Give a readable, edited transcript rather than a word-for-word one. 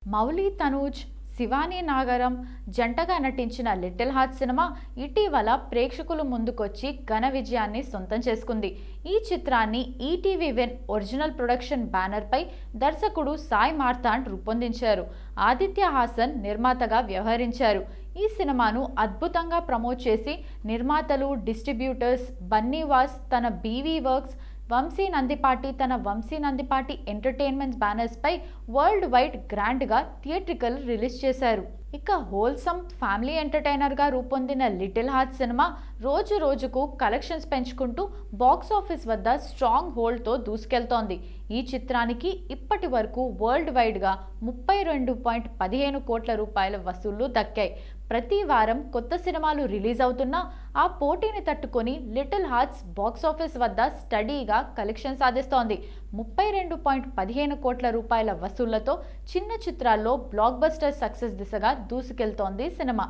మౌలి తనూజ్, శివానీ నాగరం జంటగా నటించిన little heart cinema ఇటీవల ప్రేక్షకుల ముందుకొచ్చి ఘన విజయాన్ని సొంతం చేసుకుంది. ఈ చిత్రాన్ని ఈటీవీ వెన్ ఒరిజినల్ ప్రొడక్షన్ బ్యానర్పై దర్శకుడు సాయి మార్తాండ్ రూపొందించారు. ఆదిత్య హాసన్ నిర్మాతగా వ్యవహరించారు. ఈ సినిమాను అద్భుతంగా ప్రమోట్ చేసి నిర్మాతలు, డిస్ట్రిబ్యూటర్స్ బన్నీవాస్ తన బీవీ వర్క్స్, వంశీ నందిపాటి తన వంశీ నందిపాటి ఎంటర్టైన్మెంట్స్ బ్యానర్స్ పై వరల్డ్ వైడ్ గ్రాండ్ గా థియేట్రికల్ రిలీజ్ చేశారు. ఇక హోల్సమ్ ఫ్యామిలీ ఎంటర్టైనర్ గా రూపొందిన లిటిల్ హార్ట్ సినిమా రోజు రోజుకు కలెక్షన్స్ పెంచుకుంటూ బాక్స్ ఆఫీస్ వద్ద స్ట్రాంగ్ హోల్డ్ తో దూసుకెళ్తోంది. ఈ చిత్రానికి ఇప్పటి వరకు వరల్డ్ వైడ్ గా 32.15 కోట్ల రూపాయల వసూళ్లు దక్కాయి. ప్రతి వారం కొత్త సినిమాలు రిలీజ్ అవుతున్నా ఆ పోటీని తట్టుకొని లిటిల్ హార్ట్స్ బాక్స్ ఆఫీస్ వద్ద స్టడీగా కలెక్షన్ సాధిస్తోంది. 32.15 కోట్ల రూపాయల వసూళ్లతో చిన్న చిత్రాల్లో బ్లాక్ బస్టర్ సక్సెస్ దిశగా దూసుకెళ్తోంది సినిమా.